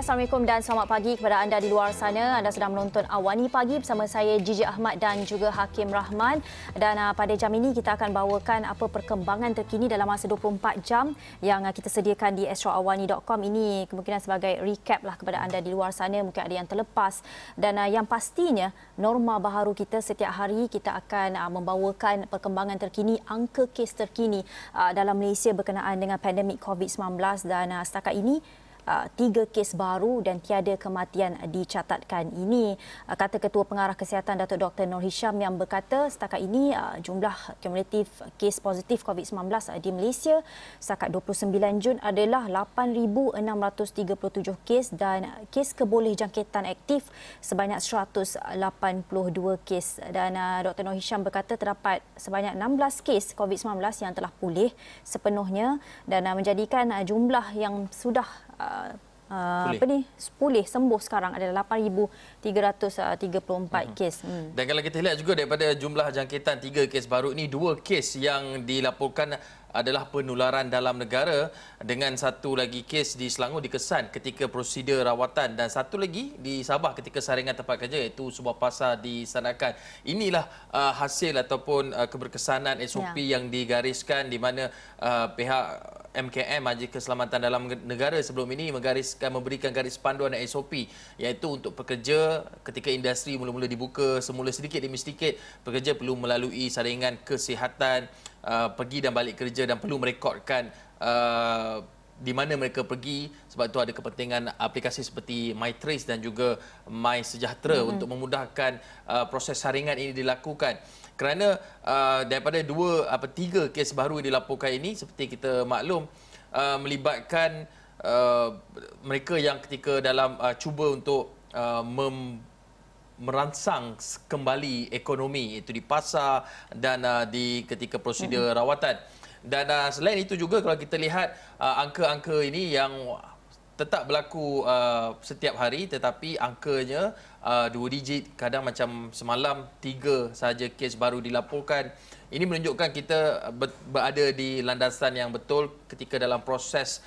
Assalamualaikum dan selamat pagi kepada anda di luar sana. Anda sedang menonton Awani Pagi bersama saya Gigi Ahmad dan juga Hakim Rahman. Dan pada jam ini kita akan bawakan apa perkembangan terkini dalam masa 24 jam yang kita sediakan di astroawani.com. Ini kemungkinan sebagai recap lah kepada anda di luar sana. Mungkin ada yang terlepas. Dan yang pastinya norma baharu kita setiap hari kita akan membawakan perkembangan terkini, angka kes terkini dalam Malaysia berkenaan dengan pandemik COVID-19. Dan setakat ini 3 kes baru dan tiada kematian dicatatkan. Ini kata Ketua Pengarah Kesihatan Datuk Dr. Noor Hisham yang berkata setakat ini jumlah kumulatif kes positif COVID-19 di Malaysia setakat 29 Jun adalah 8,637 kes dan kes keboleh jangkitan aktif sebanyak 182 kes. Dan Dr. Noor Hisham berkata terdapat sebanyak 16 kes COVID-19 yang telah pulih sepenuhnya dan menjadikan jumlah yang sudah pulih sembuh sekarang adalah 8,334 kes. Dan kalau kita lihat juga daripada jumlah jangkitan 3 kes baru ini, 2 kes yang dilaporkan adalah penularan dalam negara dengan satu lagi kes di Selangor dikesan ketika prosedur rawatan dan satu lagi di Sabah ketika saringan tempat kerja iaitu sebuah pasar disanakan. Inilah hasil ataupun keberkesanan SOP yang digariskan di mana pihak MKM Majlis Keselamatan Dalam Negara sebelum ini memberikan garis panduan dan SOP iaitu untuk pekerja ketika industri mula-mula dibuka semula sedikit demi sedikit, pekerja perlu melalui saringan kesihatan, pergi dan balik kerja dan perlu merekodkan di mana mereka pergi. Sebab itu ada kepentingan aplikasi seperti MyTrace dan juga MySejahtera untuk memudahkan proses saringan ini dilakukan. Kerana daripada 3 kes baru yang dilaporkan ini seperti kita maklum melibatkan mereka yang ketika dalam cuba untuk merangsang kembali ekonomi itu di pasar dan di ketika prosedur rawatan. Dan selain itu juga kalau kita lihat angka-angka ini yang tetap berlaku setiap hari tetapi angkanya 2 digit, kadang macam semalam 3 saja kes baru dilaporkan. Ini menunjukkan kita berada di landasan yang betul ketika dalam proses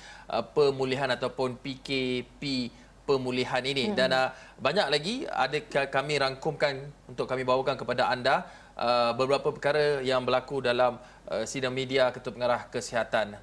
pemulihan ataupun PKP pemulihan ini. Dan banyak lagi ada kami rangkumkan untuk kami bawakan kepada anda beberapa perkara yang berlaku dalam sidang media Ketua Pengarah Kesihatan.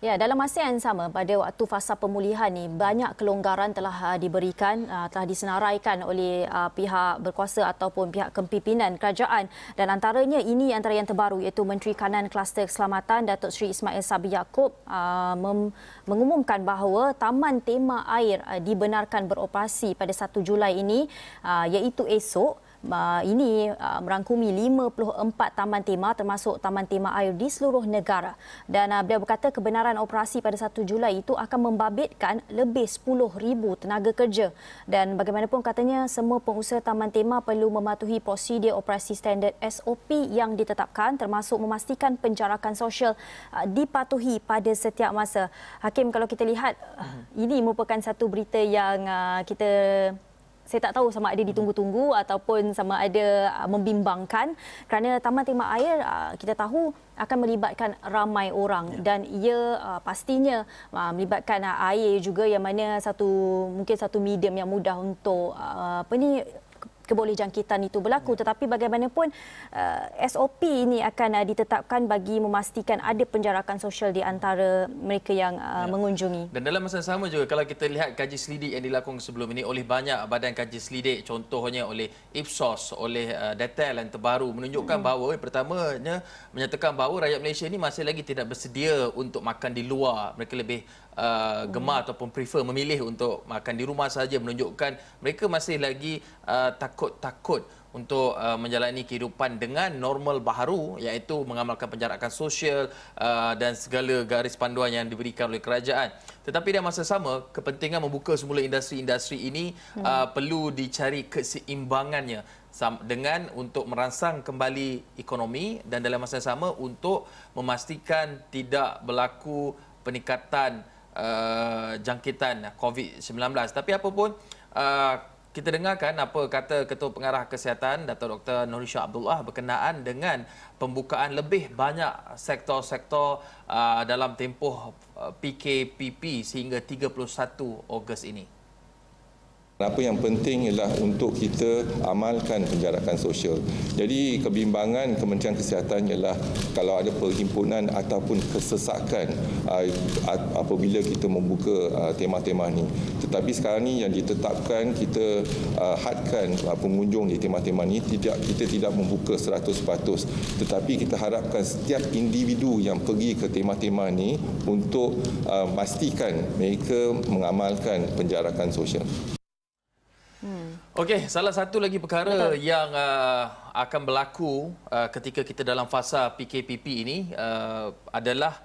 Ya, dalam masa yang sama pada waktu fasa pemulihan ni banyak kelonggaran telah diberikan, telah disenaraikan oleh pihak berkuasa ataupun pihak kepimpinan kerajaan dan antaranya ini antara yang terbaru iaitu Menteri Kanan Kluster Keselamatan Datuk Seri Ismail Sabri Yaakob mengumumkan bahawa Taman Tema Air dibenarkan beroperasi pada 1 Julai ini iaitu esok. Ini merangkumi 54 taman tema termasuk taman tema air di seluruh negara. Dan beliau berkata kebenaran operasi pada 1 Julai itu akan membabitkan lebih 10,000 tenaga kerja. Dan bagaimanapun katanya semua pengusaha taman tema perlu mematuhi prosedur operasi standard SOP yang ditetapkan termasuk memastikan penjarakan sosial dipatuhi pada setiap masa. Hakim, kalau kita lihat ini merupakan satu berita yang saya tak tahu sama ada ditunggu-tunggu ataupun sama ada membimbangkan kerana Taman Tema Air kita tahu akan melibatkan ramai orang dan ia pastinya melibatkan air juga yang mana mungkin satu medium yang mudah untuk kebolehjangkitan itu berlaku. Tetapi bagaimanapun SOP ini akan ditetapkan bagi memastikan ada penjarakan sosial di antara mereka yang mengunjungi. Dan dalam masa sama juga kalau kita lihat kaji selidik yang dilakukan sebelum ini oleh banyak badan kaji selidik, contohnya oleh Ipsos, oleh Detail yang terbaru menunjukkan bahawa pertamanya menyatakan bahawa rakyat Malaysia ini masih lagi tidak bersedia untuk makan di luar. Mereka lebih gemar ataupun prefer memilih untuk makan di rumah saja, menunjukkan mereka masih lagi takut untuk menjalani kehidupan dengan normal baharu, iaitu mengamalkan penjarakan sosial dan segala garis panduan yang diberikan oleh kerajaan. Tetapi dalam masa sama, kepentingan membuka semula industri-industri ini perlu dicari keseimbangannya dengan untuk merangsang kembali ekonomi dan dalam masa sama untuk memastikan tidak berlaku peningkatan jangkitan COVID-19. Tapi apapun, kita dengarkan apa kata Ketua Pengarah Kesihatan Dato' Dr. Norisha Abdullah berkenaan dengan pembukaan lebih banyak sektor-sektor dalam tempoh PKPP sehingga 31 Ogos ini. Apa yang penting ialah untuk kita amalkan penjarakan sosial. Jadi kebimbangan Kementerian Kesihatan ialah kalau ada perhimpunan ataupun kesesakan apabila kita membuka tema-tema ini. Tetapi sekarang ni yang ditetapkan, kita hadkan pengunjung di tema-tema ini, kita tidak membuka 100%. Tetapi kita harapkan setiap individu yang pergi ke tema-tema ini untuk pastikan mereka mengamalkan penjarakan sosial. Okey, salah satu lagi perkara yang akan berlaku ketika kita dalam fasa PKPP ini adalah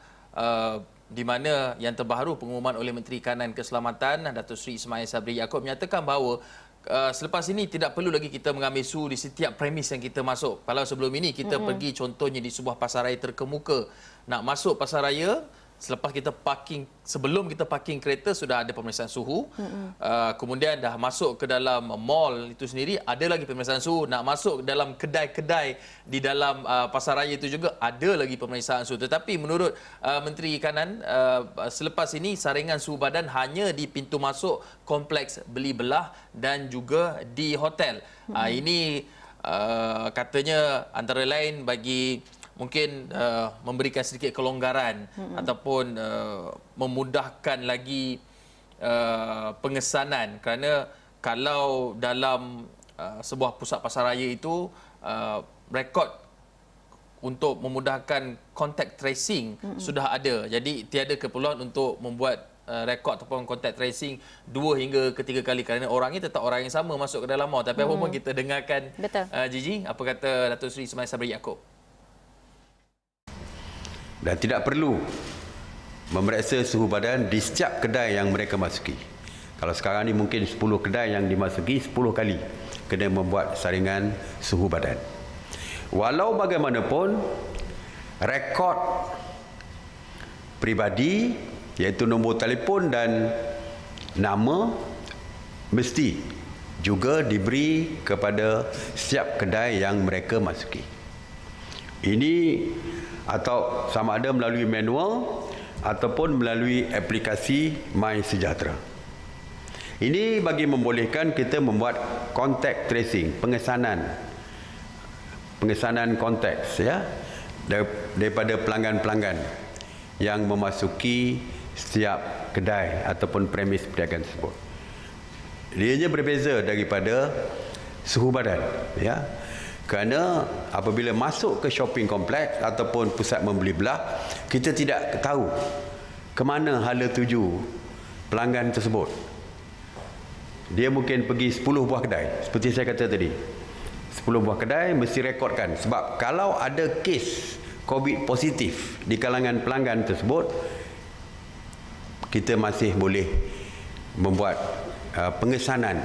di mana yang terbaru pengumuman oleh Menteri Kanan Keselamatan Datuk Seri Ismail Sabri Yaakob menyatakan bahawa selepas ini tidak perlu lagi kita mengambil suhu di setiap premis yang kita masuk. Kalau sebelum ini kita pergi contohnya di sebuah pasaraya terkemuka, nak masuk pasaraya, selepas kita parking, sebelum kita parking kereta sudah ada pemeriksaan suhu. Kemudian dah masuk ke dalam mall itu sendiri ada lagi pemeriksaan suhu. Nak masuk dalam kedai-kedai di dalam pasaraya itu juga ada lagi pemeriksaan suhu. Tetapi menurut Menteri Kanan, selepas ini saringan suhu badan hanya di pintu masuk kompleks beli belah dan juga di hotel. Ini katanya antara lain bagi mungkin memberikan sedikit kelonggaran ataupun memudahkan lagi pengesanan, kerana kalau dalam sebuah pusat pasaraya itu rekod untuk memudahkan contact tracing sudah ada, jadi tiada keperluan untuk membuat rekod ataupun contact tracing 2 hingga ke 3 kali kerana orang ini tetap orang yang sama masuk ke dalam mall. Tapi apa pun kita dengarkan Gigi, apa kata Datuk Seri Ismail Sabri Yaakob. Dan tidak perlu memeriksa suhu badan di setiap kedai yang mereka masuki. Kalau sekarang ni mungkin 10 kedai yang dimasuki 10 kali kena membuat saringan suhu badan. Walau bagaimanapun, rekod peribadi iaitu nombor telefon dan nama mesti juga diberi kepada setiap kedai yang mereka masuki. Ini atau sama ada melalui manual ataupun melalui aplikasi MySejahtera. Ini bagi membolehkan kita membuat contact tracing, pengesanan konteks ya daripada pelanggan-pelanggan yang memasuki setiap kedai ataupun premis perniagaan tersebut. Ianya berbeza daripada suhu badan ya. Kerana apabila masuk ke shopping kompleks ataupun pusat membeli belah, kita tidak tahu ke mana hala tuju pelanggan tersebut. Dia mungkin pergi 10 buah kedai. Seperti saya kata tadi, 10 buah kedai mesti rekodkan. Sebab kalau ada kes COVID positif di kalangan pelanggan tersebut, kita masih boleh membuat pengesanan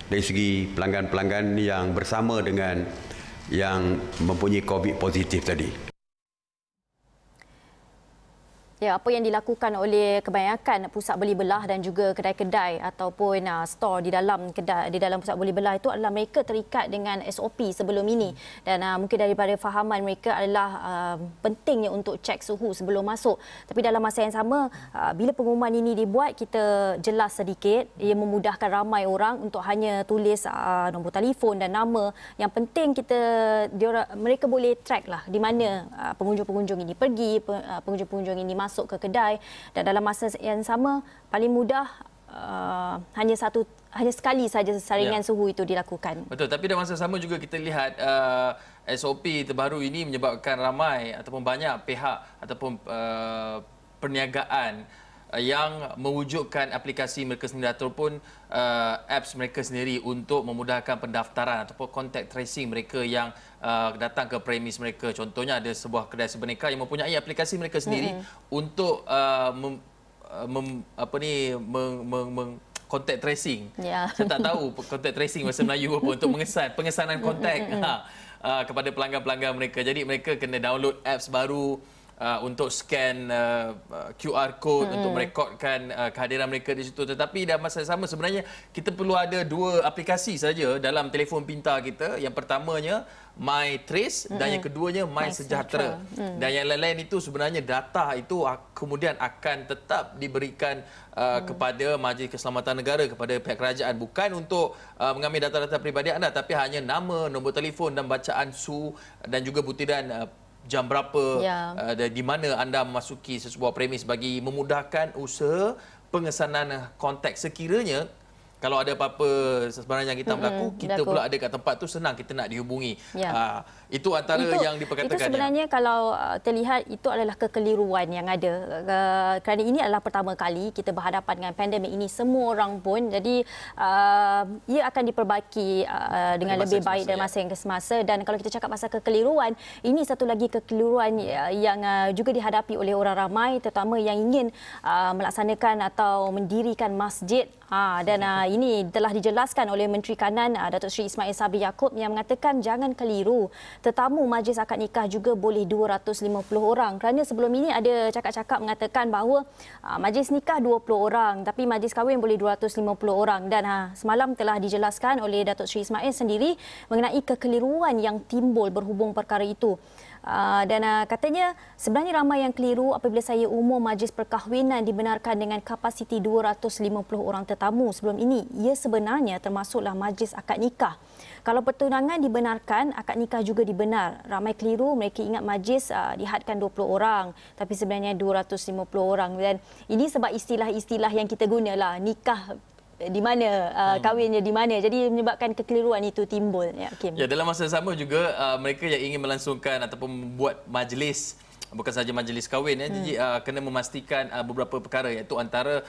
dari segi pelanggan-pelanggan yang bersama dengan yang mempunyai COVID positif tadi. Ya, apa yang dilakukan oleh kebanyakan pusat beli belah dan juga kedai-kedai ataupun store di dalam pusat beli belah itu adalah mereka terikat dengan SOP sebelum ini, dan mungkin daripada fahaman mereka adalah pentingnya untuk cek suhu sebelum masuk. Tapi dalam masa yang sama, bila pengumuman ini dibuat, kita jelas sedikit, ia memudahkan ramai orang untuk hanya tulis nombor telefon dan nama. Yang penting mereka boleh track lah di mana pengunjung-pengunjung ini pergi, pengunjung-pengunjung ini masuk ke kedai, dan dalam masa yang sama paling mudah hanya sekali saja saringan suhu itu dilakukan. Betul, tapi dalam masa sama juga kita lihat SOP terbaru ini menyebabkan ramai ataupun banyak pihak ataupun perniagaan yang mewujudkan aplikasi mereka sendiri ataupun apps mereka sendiri untuk memudahkan pendaftaran ataupun contact tracing mereka yang datang ke premis mereka. Contohnya ada sebuah kedai sebenarnya yang mempunyai aplikasi mereka sendiri untuk contact tracing. Saya tak tahu contact tracing bahasa Melayu apa, untuk pengesanan kontak kepada pelanggan-pelanggan mereka. Jadi mereka kena download apps baru untuk scan QR code untuk merekodkan kehadiran mereka di situ. Tetapi dalam masa yang sama sebenarnya kita perlu ada dua aplikasi saja dalam telefon pintar kita. Yang pertamanya My Trace dan yang keduanya My Sejahtera. Dan yang lain-lain itu sebenarnya data itu kemudian akan tetap diberikan kepada Majlis Keselamatan Negara, kepada pihak kerajaan, bukan untuk mengambil data-data peribadi anda, tapi hanya nama, nombor telefon dan bacaan suhu dan juga butiran jam berapa, di mana anda memasuki sebuah premis, bagi memudahkan usaha pengesanan kontak. Sekiranya kalau ada apa-apa sebenarnya yang kita berlaku, kita pula ada kat tempat tu, senang kita nak dihubungi. Itu antara yang diperkatakan. Itu sebenarnya kalau terlihat itu adalah kekeliruan yang ada. Kerana ini adalah pertama kali kita berhadapan dengan pandemik ini, semua orang pun. Jadi ia akan diperbaiki dengan lebih baik dalam masa yang semasa. Dan kalau kita cakap pasal kekeliruan, ini satu lagi kekeliruan yang juga dihadapi oleh orang ramai, terutama yang ingin melaksanakan atau mendirikan masjid. Dan ini telah dijelaskan oleh Menteri Kanan Datuk Seri Ismail Sabri Yaakob yang mengatakan jangan keliru, tetamu majlis akad nikah juga boleh 250 orang. Kerana sebelum ini ada cakap-cakap mengatakan bahawa majlis nikah 20 orang tapi majlis kahwin boleh 250 orang. Dan semalam telah dijelaskan oleh Datuk Seri Ismail sendiri mengenai kekeliruan yang timbul berhubung perkara itu. Dan katanya sebenarnya ramai yang keliru apabila saya umum majlis perkahwinan dibenarkan dengan kapasiti 250 orang tetamu. Sebelum ini, ia sebenarnya termasuklah majlis akad nikah. Kalau pertunangan dibenarkan, akad nikah juga dibenar. Ramai keliru, mereka ingat majlis dihadkan 20 orang, tapi sebenarnya 250 orang. Dan ini sebab istilah-istilah yang kita gunalah, nikah di mana, kahwinnya di mana. Jadi menyebabkan kekeliruan itu timbul. Ya, Kim. Ya, dalam masa sama juga mereka yang ingin melangsungkan ataupun membuat majlis, bukan sahaja majlis kahwin, jadi kena memastikan beberapa perkara, iaitu antara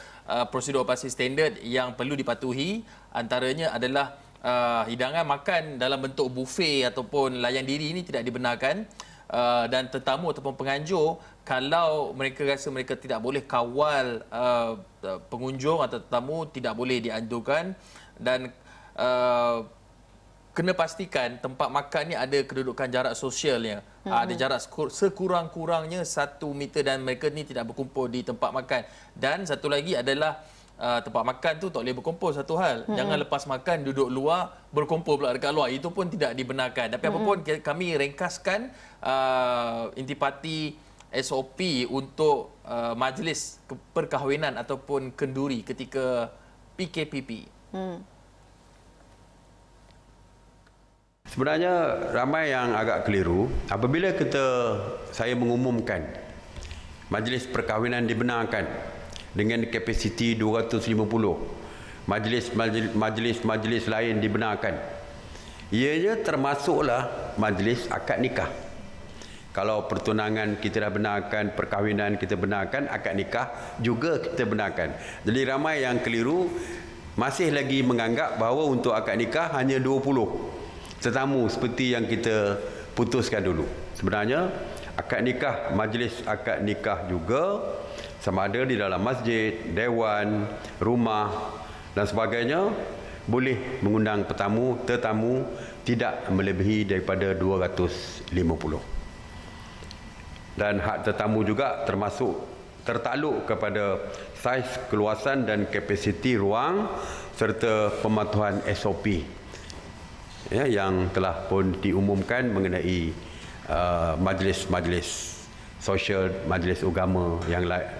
prosedur operasi standard yang perlu dipatuhi. Antaranya adalah hidangan makan dalam bentuk buffet ataupun layan diri ini tidak dibenarkan. Dan tetamu ataupun penganjur, kalau mereka rasa mereka tidak boleh kawal pengunjung atau tetamu, tidak boleh dianjurkan. Dan kena pastikan tempat makan ni ada kedudukan jarak sosialnya. Ada jarak sekurang-kurangnya 1 meter dan mereka ni tidak berkumpul di tempat makan. Dan satu lagi adalah tempat makan tu tak boleh berkumpul, satu hal. Jangan lepas makan duduk luar, berkumpul pula dekat luar. Itu pun tidak dibenarkan. Tapi apapun, kami ringkaskan intipati SOP untuk majlis perkahwinan ataupun kenduri ketika PKPP. Sebenarnya ramai yang agak keliru apabila saya mengumumkan majlis perkahwinan dibenarkan dengan kapasiti 250. Majlis lain dibenarkan. Ianya termasuklah majlis akad nikah. Kalau pertunangan kita dah benarkan, perkahwinan kita benarkan, akad nikah juga kita benarkan. Jadi ramai yang keliru masih lagi menganggap bahawa untuk akad nikah hanya 20 tetamu seperti yang kita putuskan dulu. Sebenarnya akad nikah, majlis akad nikah juga sama ada di dalam masjid, dewan, rumah dan sebagainya, boleh mengundang tetamu tidak melebihi daripada 250. Dan hak tetamu juga termasuk tertakluk kepada saiz, keluasan dan kapasiti ruang serta pematuhan SOP yang telah pun diumumkan mengenai majlis-majlis sosial, majlis agama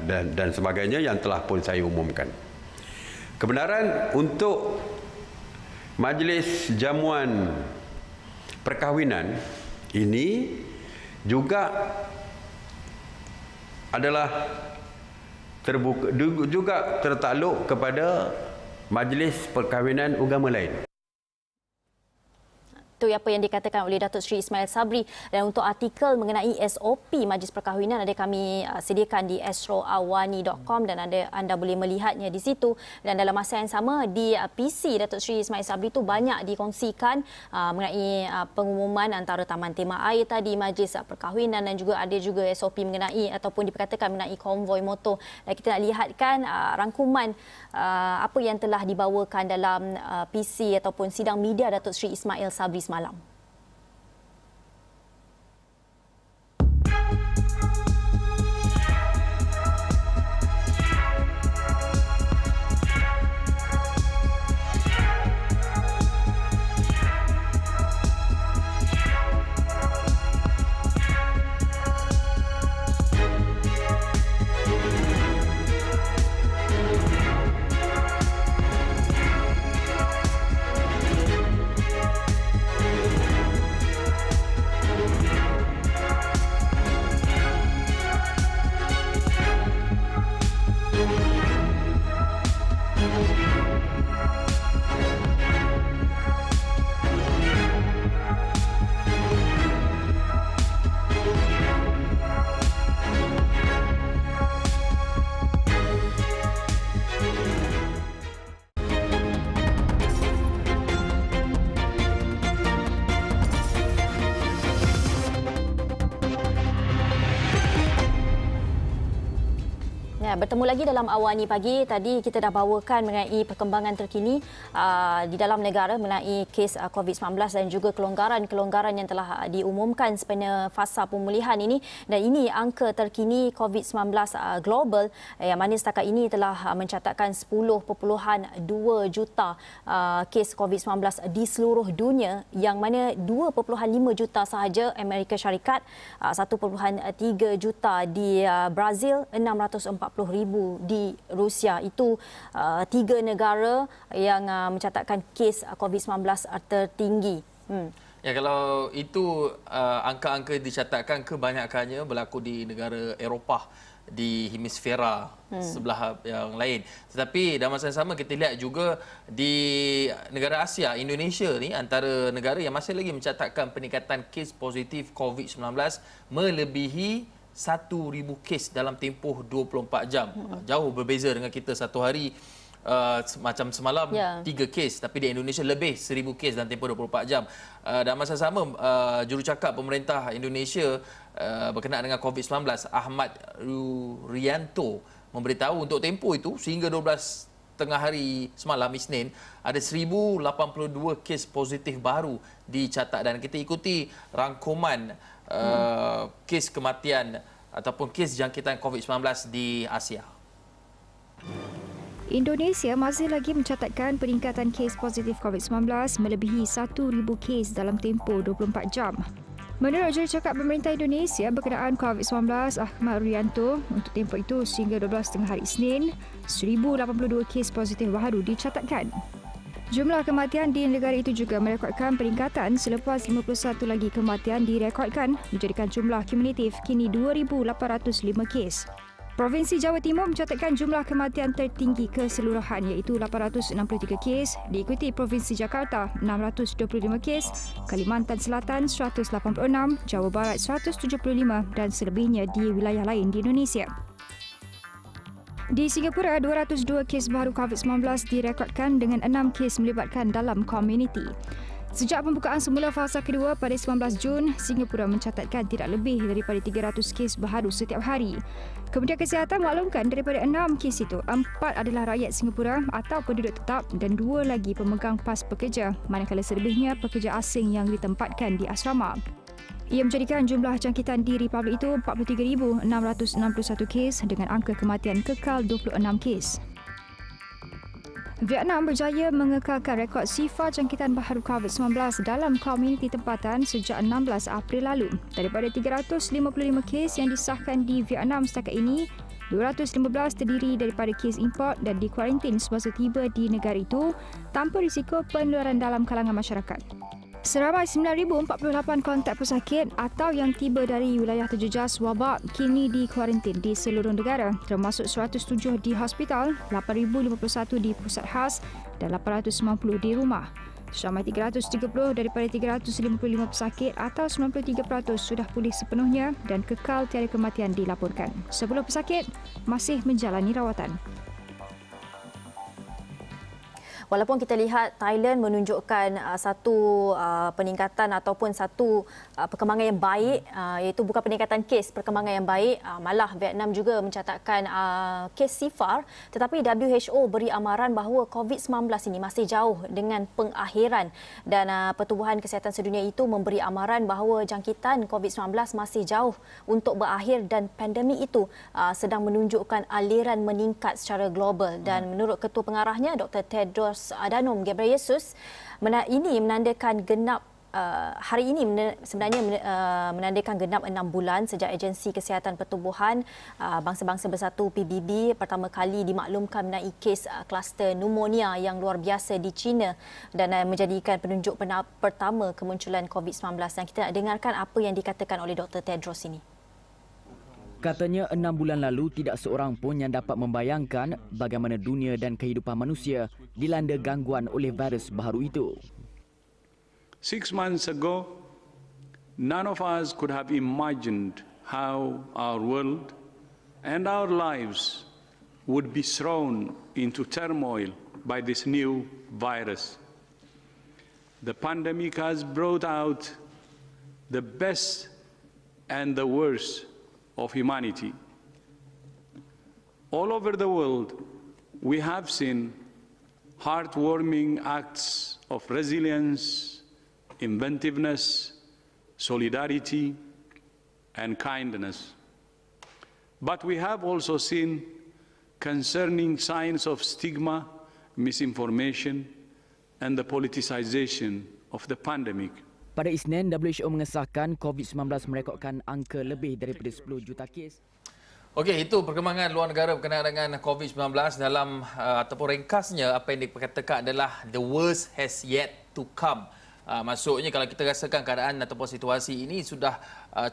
dan sebagainya yang telah pun saya umumkan. Kebenaran untuk majlis jamuan perkahwinan ini juga adalah terbuka, juga tertakluk kepada majlis perkahwinan agama lain. Itu apa yang dikatakan oleh Datuk Seri Ismail Sabri. Dan untuk artikel mengenai SOP Majlis Perkahwinan ada kami sediakan di astroawani.com dan anda boleh melihatnya di situ. Dan dalam masa yang sama di PC Datuk Seri Ismail Sabri itu banyak dikongsikan mengenai pengumuman antara Taman Tema Air tadi, Majlis Perkahwinan, dan juga ada juga SOP mengenai ataupun diperkatakan mengenai konvoi motor. Dan kita nak lihatkan rangkuman apa yang telah dibawakan dalam PC ataupun sidang media Datuk Seri Ismail Sabri semalam. Bertemu lagi dalam Awani Pagi. Tadi kita dah bawakan mengenai perkembangan terkini di dalam negara mengenai kes COVID-19 dan juga kelonggaran-kelonggaran yang telah diumumkan sepanjang fasa pemulihan ini. Dan ini angka terkini COVID-19 global yang mana setakat ini telah mencatatkan 10.2 juta kes COVID-19 di seluruh dunia, yang mana 2.5 juta sahaja Amerika Syarikat, 1.3 juta di Brazil, 640,000 di Rusia. Itu tiga negara yang mencatatkan kes COVID-19 tertinggi. Ya, kalau itu angka-angka dicatatkan kebanyakannya berlaku di negara Eropah, di hemisfera sebelah yang lain. Tetapi dalam masa yang sama kita lihat juga di negara Asia, Indonesia ni antara negara yang masih lagi mencatatkan peningkatan kes positif COVID-19 melebihi 1,000 kes dalam tempoh 24 jam. Jauh berbeza dengan kita satu hari. Macam semalam 3 kes, tapi di Indonesia lebih 1,000 kes dalam tempoh 24 jam. Dalam masa sama, jurucakap pemerintah Indonesia berkenaan dengan COVID-19, Ahmad Rianto, memberitahu untuk tempoh itu sehingga 12 tengah hari semalam Isnin ada 1,082 kes positif baru dicatat. Dan kita ikuti rangkuman kes kematian ataupun kes jangkitan COVID-19 di Asia. Indonesia masih lagi mencatatkan peningkatan kes positif COVID-19 melebihi 1,000 kes dalam tempoh 24 jam. Menurut jurucakap pemerintah Indonesia berkenaan COVID-19, Ahmad Rianto, untuk tempoh itu sehingga 12 tengah hari Isnin, 1,082 kes positif baru dicatatkan. Jumlah kematian di negara itu juga merekodkan peningkatan selepas 51 lagi kematian direkodkan, menjadikan jumlah kumulatif kini 2,805 kes. Provinsi Jawa Timur mencatatkan jumlah kematian tertinggi keseluruhan iaitu 863 kes, diikuti Provinsi Jakarta 625 kes, Kalimantan Selatan 186, Jawa Barat 175 dan selebihnya di wilayah lain di Indonesia. Di Singapura, 202 kes baru COVID-19 direkodkan dengan 6 kes melibatkan dalam komuniti. Sejak pembukaan semula fasa kedua pada 19 Jun, Singapura mencatatkan tidak lebih daripada 300 kes baru setiap hari. Kementerian Kesihatan maklumkan daripada 6 kes itu, 4 adalah rakyat Singapura atau penduduk tetap dan 2 lagi pemegang pas pekerja, manakala selebihnya pekerja asing yang ditempatkan di asrama. Ia menjadikan jumlah jangkitan di Republik itu 43,661 kes dengan angka kematian kekal 26 kes. Vietnam berjaya mengekalkan rekod sifar jangkitan baharu COVID-19 dalam komuniti tempatan sejak 16 April lalu. Daripada 355 kes yang disahkan di Vietnam setakat ini, 215 terdiri daripada kes import dan dikuarantin semasa tiba di negara itu tanpa risiko penularan dalam kalangan masyarakat. Seramai 9,048 kontak pesakit atau yang tiba dari wilayah terjejas wabak kini dikuarantin di seluruh negara, termasuk 107 di hospital, 8,051 di pusat khas dan 890 di rumah. Seramai 330 daripada 355 pesakit atau 93% sudah pulih sepenuhnya dan kekal tiada kematian dilaporkan. 10 pesakit masih menjalani rawatan. Walaupun kita lihat Thailand menunjukkan satu peningkatan ataupun satu perkembangan yang baik, iaitu bukan peningkatan kes, perkembangan yang baik, malah Vietnam juga mencatatkan kes sifar, tetapi WHO beri amaran bahawa COVID-19 ini masih jauh dengan pengakhiran dan Pertubuhan Kesihatan Sedunia itu memberi amaran bahawa jangkitan COVID-19 masih jauh untuk berakhir dan pandemik itu sedang menunjukkan aliran meningkat secara global dan menurut Ketua Pengarahnya Dr. Tedros Adhanom Ghebreyesus, ini menandakan genap hari ini sebenarnya menandakan genap 6 bulan sejak Agensi Kesihatan Pertubuhan Bangsa-Bangsa Bersatu PBB pertama kali dimaklumkan mengenai kes kluster pneumonia yang luar biasa di China dan menjadikan penunjuk pertama kemunculan COVID-19. Dan kita nak dengarkan apa yang dikatakan oleh Dr. Tedros ini. Katanya 6 bulan lalu tidak seorang pun yang dapat membayangkan bagaimana dunia dan kehidupan manusia dilanda gangguan oleh virus baharu itu. 6 months ago, none of us could have imagined how our world and our lives would be thrown into turmoil by this new virus. The pandemic has brought out the best and the worst of humanity. All over the world, we have seen heartwarming acts of resilience, inventiveness, solidarity, and kindness. But we have also seen concerning signs of stigma, misinformation, and the politicization of the pandemic. Pada Isnin, WHO mengesahkan COVID-19 merekodkan angka lebih daripada 10 juta kes. Okey, itu perkembangan luar negara berkenaan dengan COVID-19 dalam ataupun ringkasnya apa yang dikatakan adalah the worst has yet to come. Maksudnya kalau kita rasakan keadaan ataupun situasi ini sudah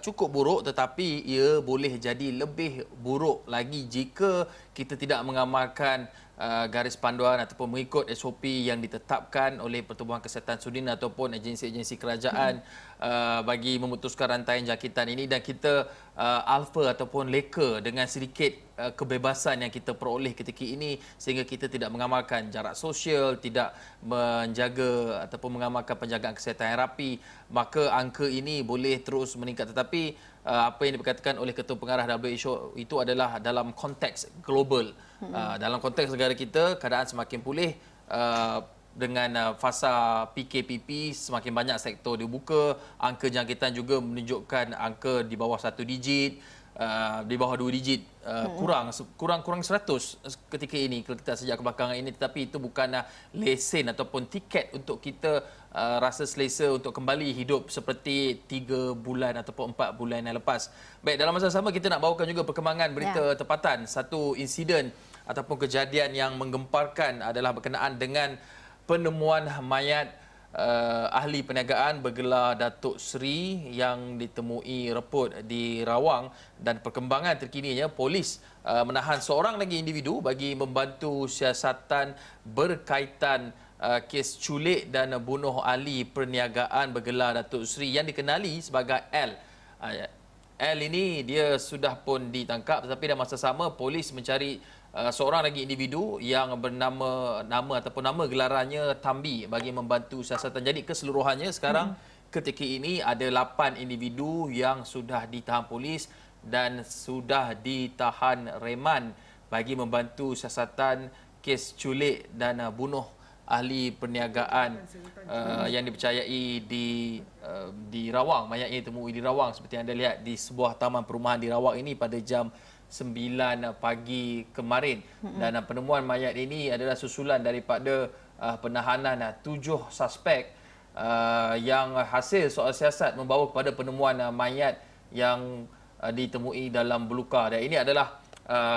cukup buruk tetapi ia boleh jadi lebih buruk lagi jika kita tidak mengamalkan garis panduan ataupun mengikut SOP yang ditetapkan oleh Pertubuhan Kesihatan Sedunia ataupun agensi-agensi kerajaan bagi memutuskan rantai jangkitan ini dan kita alfa ataupun leka dengan sedikit kebebasan yang kita peroleh ketika ini sehingga kita tidak mengamalkan jarak sosial, tidak menjaga ataupun mengamalkan penjagaan kesihatan yang rapi, maka angka ini boleh terus meningkat. Tetapi apa yang dikatakan oleh Ketua Pengarah WHO itu adalah dalam konteks global. Dalam konteks negara kita, keadaan semakin pulih dengan fasa PKPP, semakin banyak sektor dibuka, angka jangkitan juga menunjukkan angka di bawah 1 digit, di bawah 2 digit, kurang 100 ketika ini kalau kita sejak kebelakangan ini, tetapi itu bukan lesen ataupun tiket untuk kita rasa selesa untuk kembali hidup seperti 3 bulan ataupun 4 bulan yang lepas. Baik, dalam masa sama kita nak bawakan juga perkembangan berita tempatan. Satu insiden ataupun kejadian yang menggemparkan adalah berkenaan dengan penemuan mayat ahli perniagaan bergelar Datuk Seri yang ditemui reput di Rawang dan perkembangan terkininya polis menahan seorang lagi individu bagi membantu siasatan berkaitan kes culik dan bunuh ahli perniagaan bergelar Datuk Seri yang dikenali sebagai L. L ini dia sudah pun ditangkap tetapi dalam masa sama polis mencari seorang lagi individu yang bernama nama gelarannya Tambi bagi membantu siasatan. Jadi keseluruhannya sekarang ketika ini ada 8 individu yang sudah ditahan polis dan sudah ditahan reman bagi membantu siasatan kes culik dan bunuh ahli perniagaan yang dipercayai di Rawang. Mayat ini ditemui di Rawang seperti anda lihat di sebuah taman perumahan di Rawang ini pada jam 9 pagi kemarin. Dan penemuan mayat ini adalah susulan daripada penahanan 7 suspek yang hasil soal siasat membawa kepada penemuan mayat yang ditemui dalam belukar. Dan ini adalah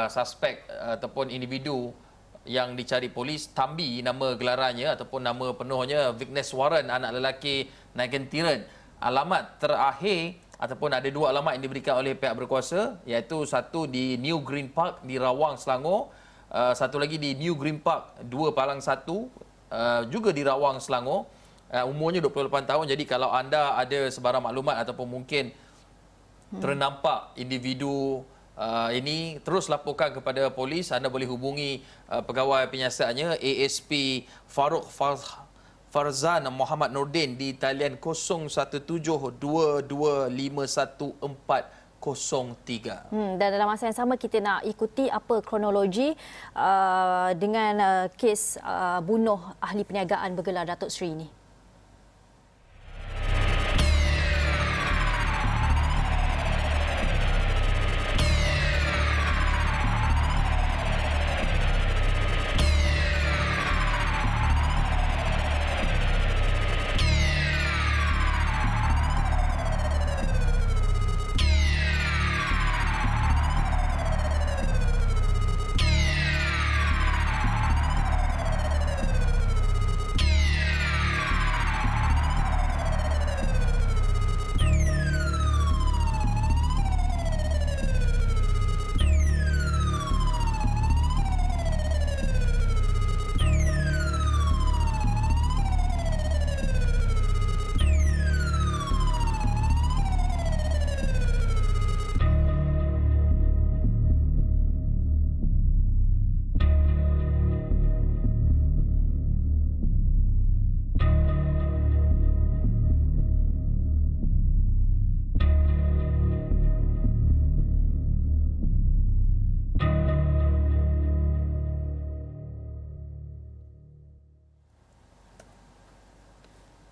suspek ataupun individu yang dicari polis. Tambi nama gelarannya ataupun nama penuhnya, Vignesh Warren, anak lelaki Nagentiran. Alamat terakhir ataupun ada 2 alamat yang diberikan oleh pihak berkuasa, iaitu satu di New Green Park di Rawang, Selangor, satu lagi di New Green Park 2 Palang 1 juga di Rawang, Selangor. Umurnya 28 tahun. Jadi kalau anda ada sebarang maklumat ataupun mungkin ternampak individu ini, terus laporkan kepada polis. Anda boleh hubungi pegawai penyiasatnya ASP Farouk Farzan Muhammad Nordin di talian 0172251403. Dan dalam masa yang sama kita nak ikuti apa kronologi dengan kes bunuh ahli perniagaan bergelar Datuk Seri ini.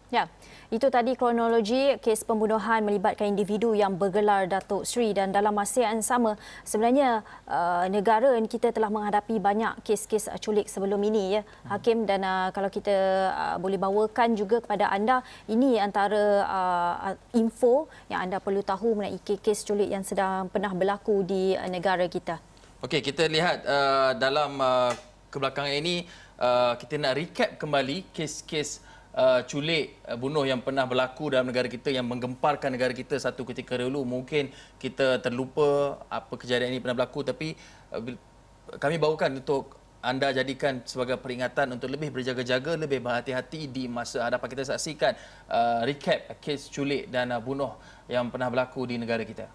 Ya, itu tadi kronologi kes pembunuhan melibatkan individu yang bergelar Datuk Seri. Dan dalam masa yang sama, sebenarnya negara kita telah menghadapi banyak kes-kes culik sebelum ini, ya, Hakim. Dan kalau kita boleh bawakan juga kepada anda, ini antara info yang anda perlu tahu mengenai kes culik yang sedang pernah berlaku di negara kita. Okey, kita lihat dalam kebelakangan ini, kita nak recap kembali kes-kes culik bunuh yang pernah berlaku dalam negara kita, yang menggemparkan negara kita satu ketika dahulu. Mungkin kita terlupa apa kejadian ini pernah berlaku, tapi kami bawakan untuk anda jadikan sebagai peringatan untuk lebih berjaga-jaga, lebih berhati-hati di masa hadapan. Kita saksikan recap kes culik dan bunuh yang pernah berlaku di negara kita.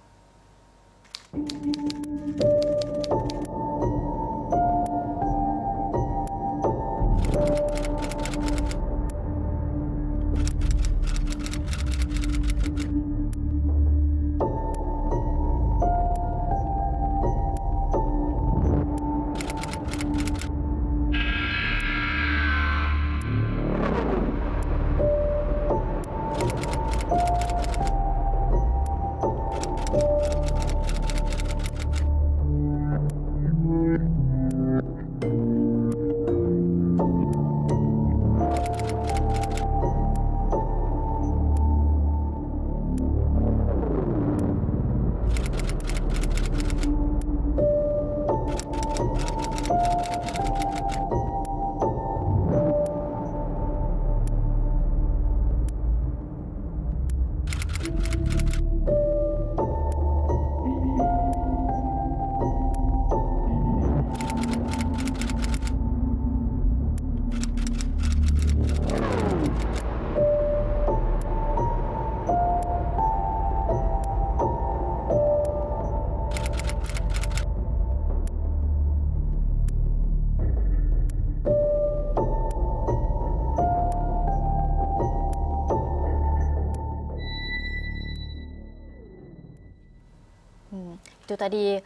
Itu tadi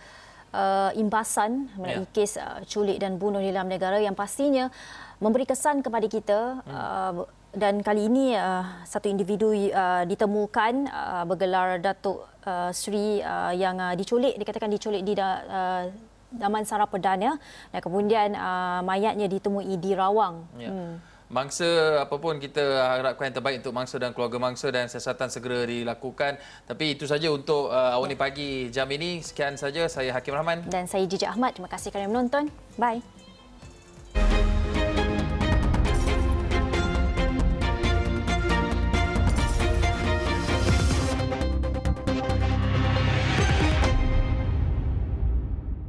imbasan mengenai kes culik dan bunuh di dalam negara yang pastinya memberi kesan kepada kita. Dan kali ini satu individu ditemukan bergelar Datuk Sri yang dikatakan diculik di Damansara Perdana, dan kemudian mayatnya ditemui di Rawang. Mangsa apapun kita harapkan yang terbaik untuk mangsa dan keluarga mangsa dan siasatan segera dilakukan. Tapi itu saja untuk Awal Ni Pagi jam ini. Sekian saja, saya Hakim Rahman dan saya Jijak Ahmad. Terima kasih kerana menonton. Bye.